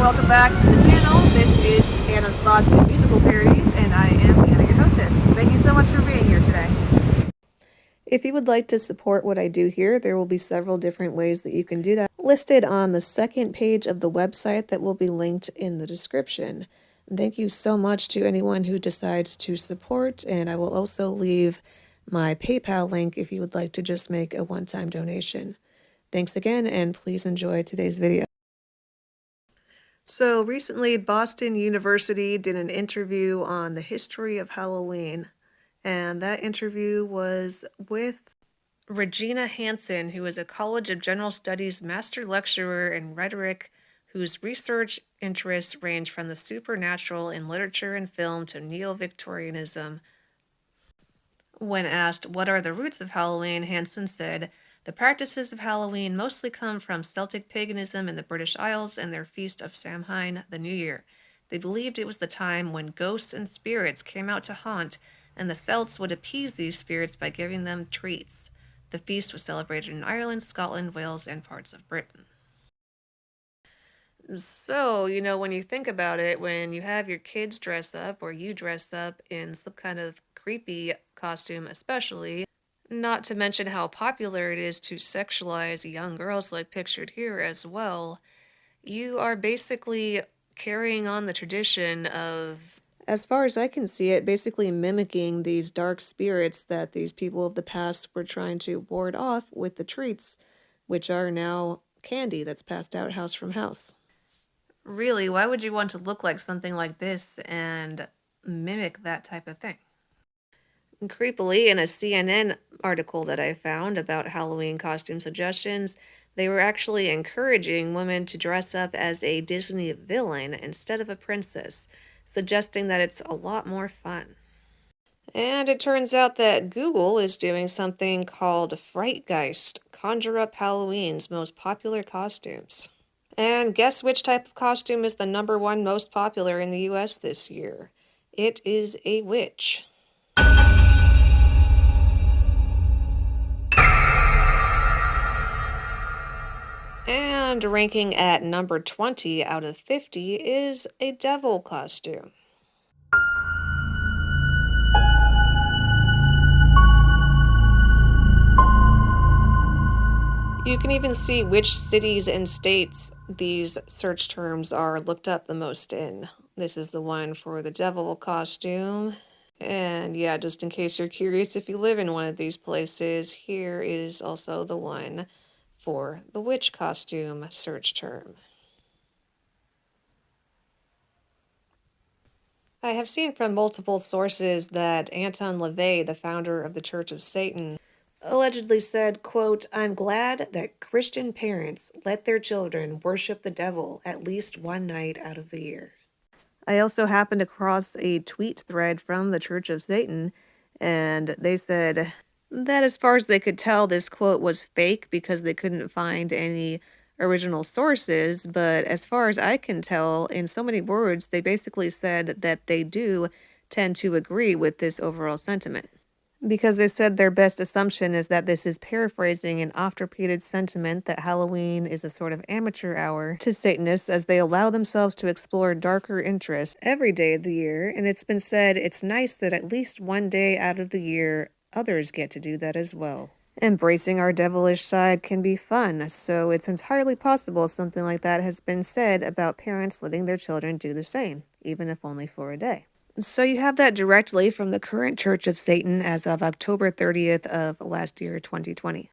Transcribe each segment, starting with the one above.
welcome back to the channel. This is Anna's Thoughts and Musical Parodies, and I am Anna, your hostess. Thank you so much for being here today. If you would like to support what I do here, there will be several different ways that you can do that, listed on the second page of the website that will be linked in the description. Thank you so much to anyone who decides to support, and I will also leave my PayPal link if you would like to just make a one-time donation. Thanks again, and please enjoy today's video. So recently, Boston University did an interview on the history of Halloween, and that interview was with Regina Hansen, who is a College of General Studies master lecturer in rhetoric, whose research interests range from the supernatural in literature and film to neo-Victorianism. When asked, "What are the roots of Halloween?" Hansen said, "The practices of Halloween mostly come from Celtic paganism in the British Isles and their feast of Samhain, the New Year. They believed it was the time when ghosts and spirits came out to haunt, and the Celts would appease these spirits by giving them treats. The feast was celebrated in Ireland, Scotland, Wales, and parts of Britain." So, when you think about it, when you have your kids dress up or you dress up in some kind of creepy costume, especially, not to mention how popular it is to sexualize young girls like pictured here as well, you are basically carrying on the tradition of, as far as I can see it, basically mimicking these dark spirits that these people of the past were trying to ward off with the treats, which are now candy that's passed out house from house. Really, why would you want to look like something like this and mimic that type of thing? Creepily, in a CNN article that I found about Halloween costume suggestions, they were actually encouraging women to dress up as a Disney villain instead of a princess, suggesting that it's a lot more fun. And it turns out that Google is doing something called Frightgeist, Conjure Up Halloween's most popular costumes. And guess which type of costume is the #1 most popular in the US this year? It is a witch. And ranking at number 20 out of 50 is a devil costume. You can even see which cities and states these search terms are looked up the most in. This is the one for the devil costume. And yeah, just in case you're curious if you live in one of these places, here is also the one for the witch costume search term. I have seen from multiple sources that Anton LaVey, the founder of the Church of Satan, allegedly said, quote, "I'm glad that Christian parents let their children worship the devil at least one night out of the year." I also happened across a tweet thread from the Church of Satan, and they said that as far as they could tell, this quote was fake because they couldn't find any original sources, but as far as I can tell, in so many words, they basically said that they do tend to agree with this overall sentiment. Because they said their best assumption is that this is paraphrasing an oft-repeated sentiment that Halloween is a sort of amateur hour to Satanists as they allow themselves to explore darker interests every day of the year, and it's been said it's nice that at least one day out of the year others get to do that as well. Embracing our devilish side can be fun, so it's entirely possible something like that has been said about parents letting their children do the same, even if only for a day. So you have that directly from the current Church of Satan as of October 30th of last year, 2020.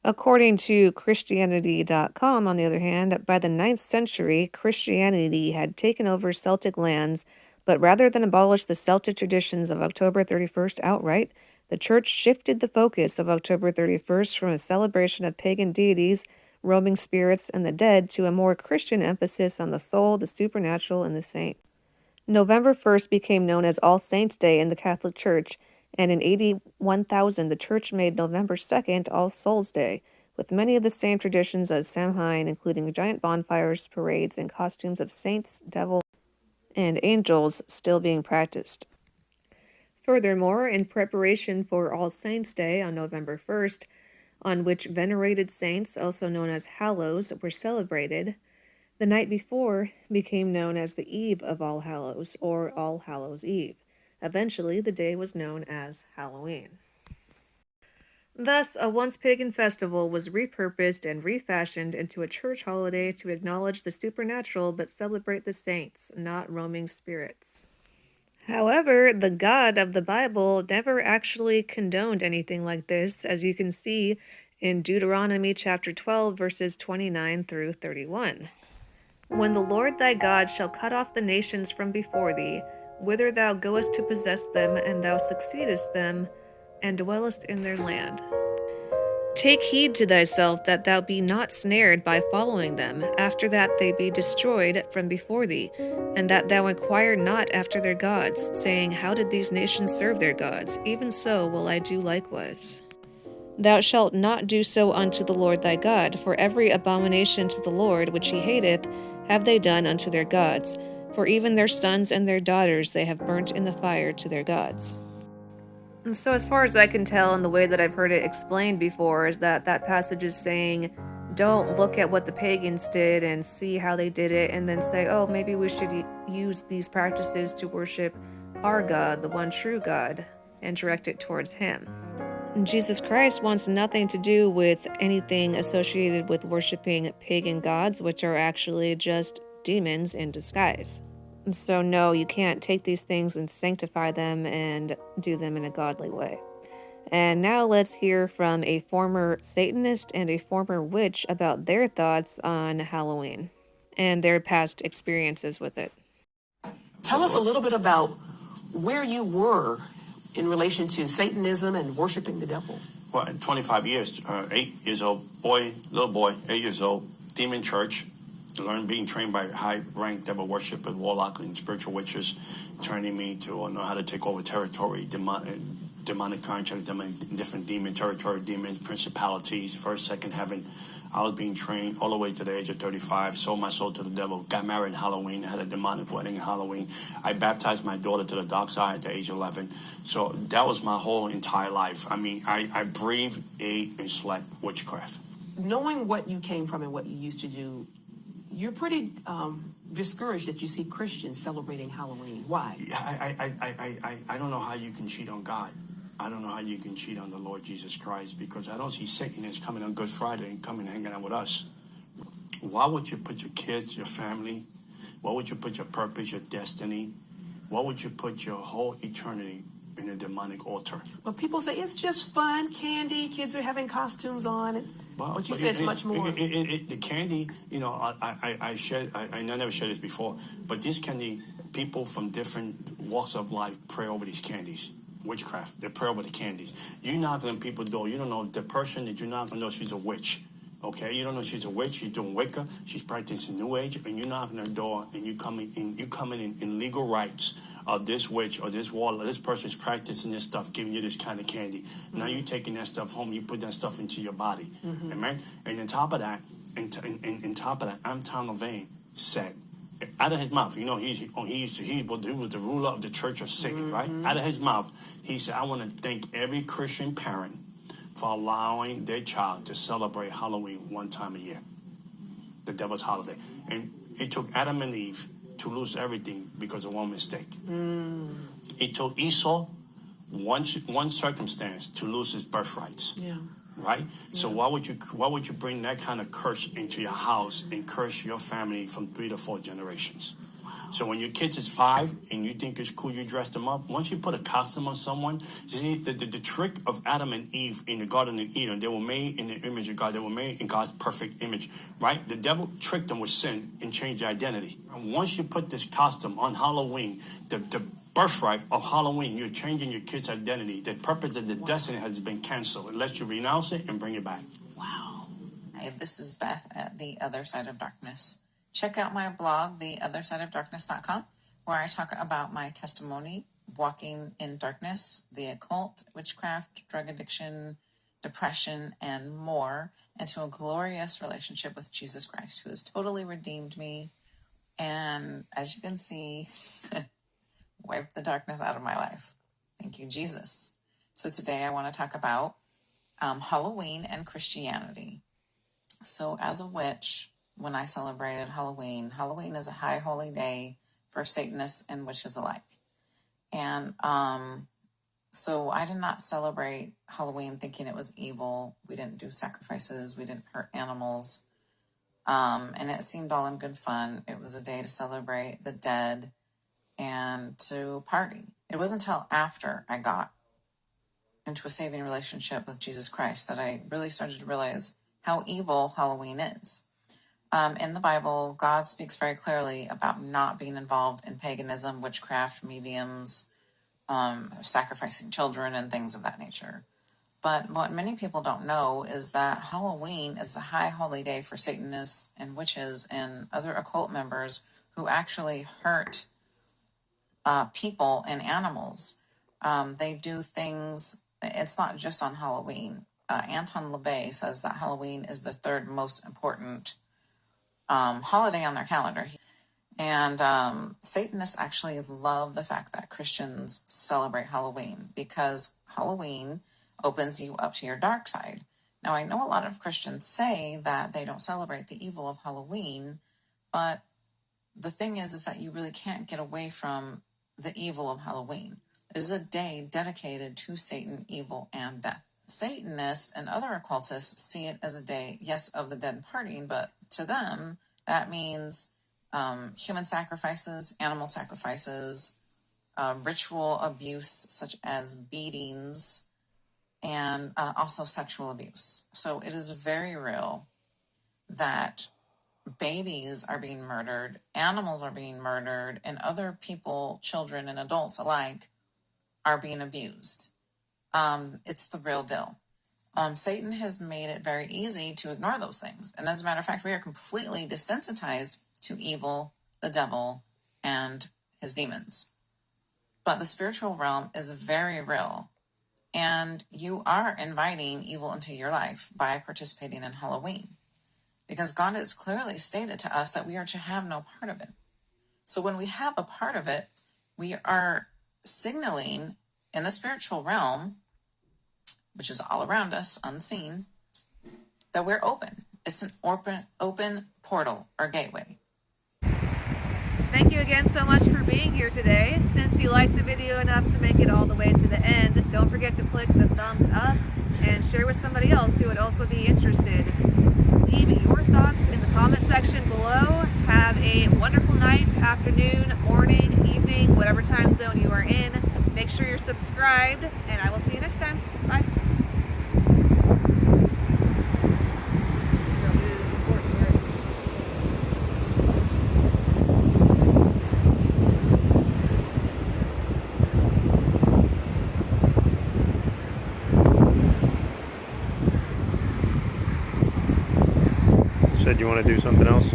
According to Christianity.com, on the other hand, by the 9th century, Christianity had taken over Celtic lands, but rather than abolish the Celtic traditions of October 31st outright, the Church shifted the focus of October 31st from a celebration of pagan deities, roaming spirits, and the dead to a more Christian emphasis on the soul, the supernatural, and the saint. November 1st became known as All Saints' Day in the Catholic Church, and in AD 1000 the Church made November 2nd All Souls' Day, with many of the same traditions as Samhain, including giant bonfires, parades, and costumes of saints, devils, and angels still being practiced. Furthermore, in preparation for All Saints' Day on November 1st, on which venerated saints, also known as Hallows, were celebrated, The night before became known as the Eve of All Hallows, or All Hallows Eve. Eventually, the day was known as Halloween. Thus, a once pagan festival was repurposed and refashioned into a church holiday to acknowledge the supernatural but celebrate the saints, not roaming spirits. However, the God of the Bible never actually condoned anything like this, as you can see in Deuteronomy chapter 12, verses 29 through 31. When the Lord thy God shall cut off the nations from before thee, whither thou goest to possess them, and thou succeedest them, and dwellest in their land. Take heed to thyself that thou be not snared by following them, after that they be destroyed from before thee, and that thou inquire not after their gods, saying, How did these nations serve their gods? Even so will I do likewise. Thou shalt not do so unto the Lord thy God, for every abomination to the Lord which he hateth have they done unto their gods, for even their sons and their daughters they have burnt in the fire to their gods. And so as far as I can tell, and the way that I've heard it explained before, is that that passage is saying, don't look at what the pagans did and see how they did it, and then say, oh, maybe we should use these practices to worship our God, the one true God, and direct it towards him. Jesus Christ wants nothing to do with anything associated with worshiping pagan gods, which are actually just demons in disguise. So no, you can't take these things and sanctify them and do them in a godly way. And now let's hear from a former Satanist and a former witch about their thoughts on Halloween and their past experiences with it. Tell us a little bit about where you were in relation to Satanism and worshiping the devil. Well, 25 years, 8 years old, little boy, 8 years old, demon church, learned being trained by high-ranked devil worshipers, warlock, and spiritual witches, training me to know how to take over territory, demonic contract, different demon territory, demons, principalities, first, second heaven. I was being trained all the way to the age of 35, sold my soul to the devil, got married in Halloween, had a demonic wedding in Halloween. I baptized my daughter to the dark side at the age of 11. So that was my whole entire life. I mean, I breathed, ate, and slept witchcraft. Knowing what you came from and what you used to do, you're pretty discouraged that you see Christians celebrating Halloween. Why? I don't know how you can cheat on God. I don't know how you can cheat on the Lord Jesus Christ, because I don't see Satanists coming on Good Friday and coming and hanging out with us. Why would you put your kids, your family, why would you put your purpose, your destiny, why would you put your whole eternity in a demonic altar? Well, people say it's just fun, candy, kids are having costumes on. But you said it's much more. The candy, you know, I never shared this before, but this candy, people from different walks of life pray over these candies. Witchcraft, they pray over the candies. You knock on people's door, you don't know the person that you knock on door, she's a witch. Okay, you don't know she's a witch, she's doing Wicca, she's practicing New Age, and you knock on her door and you coming in legal rights of this witch or this warlock, this person's practicing this stuff, giving you this kind of candy. Mm-hmm. Now you're taking that stuff home, you put that stuff into your body. Mm-hmm. Amen? And on top of that, I'm Tom LaVey said, out of his mouth, you know, he was the ruler of the Church of Satan, mm-hmm. right? Out of his mouth, he said, I want to thank every Christian parent for allowing their child to celebrate Halloween one time a year, the devil's holiday. And it took Adam and Eve to lose everything because of one mistake. Mm. It took Esau one circumstance to lose his birthrights. Yeah. Right? Yeah. So why would you bring that kind of curse into your house and curse your family from 3 to 4 generations? Wow. So when your kids is 5 and you think it's cool, you dress them up. Once you put a costume on someone, see the trick of Adam and Eve in the Garden of Eden, they were made in the image of God. They were made in God's perfect image. Right? The devil tricked them with sin and changed their identity. And once you put this costume on Halloween, the birthright of Halloween, you're changing your kid's identity. The purpose of the destiny has been canceled unless you renounce it and bring it back. Wow. Hi, this is Beth at The Other Side of Darkness. Check out my blog, theothersideofdarkness.com, where I talk about my testimony, walking in darkness, the occult, witchcraft, drug addiction, depression, and more, into a glorious relationship with Jesus Christ, who has totally redeemed me. And as you can see, wipe the darkness out of my life. Thank you, Jesus. So today I want to talk about Halloween and Christianity. So as a witch, when I celebrated Halloween. Halloween is a high holy day for Satanists and witches alike. And so I did not celebrate Halloween thinking it was evil. We didn't do sacrifices. We didn't hurt animals. And it seemed all in good fun. It was a day to celebrate the dead and to party. It wasn't until after I got into a saving relationship with Jesus Christ that I really started to realize how evil Halloween is. In the Bible, God speaks very clearly about not being involved in paganism, witchcraft, mediums, sacrificing children, and things of that nature. But what many people don't know is that Halloween is a high holy day for Satanists and witches and other occult members who actually hurt people and animals. They do things, it's not just on Halloween. Anton LaVey says that Halloween is the third most important holiday on their calendar. And Satanists actually love the fact that Christians celebrate Halloween because Halloween opens you up to your dark side. Now, I know a lot of Christians say that they don't celebrate the evil of Halloween, but the thing is that you really can't get away from the evil of Halloween. It is a day dedicated to Satan, evil, and death. Satanists and other occultists see it as a day, yes, of the dead and partying, but to them, that means human sacrifices, animal sacrifices, ritual abuse such as beatings, and also sexual abuse. So it is very real that babies are being murdered, animals are being murdered, and other people, children and adults alike, are being abused. It's the real deal. Satan has made it very easy to ignore those things. And as a matter of fact, we are completely desensitized to evil, the devil, and his demons. But the spiritual realm is very real. And you are inviting evil into your life by participating in Halloween. Because God has clearly stated to us that we are to have no part of it. So when we have a part of it, we are signaling in the spiritual realm, which is all around us, unseen, that we're open. It's an open portal or gateway. Thank you again so much for being here today. Since you liked the video enough to make it all the way to the end, don't forget to click the thumbs up and share with somebody else who would also be interested. Leave your thoughts in the comment section below. Have a wonderful night, afternoon, morning, evening, whatever time zone you are in. Make sure you're subscribed, and I will see you next time. Bye. Said you want to do something else?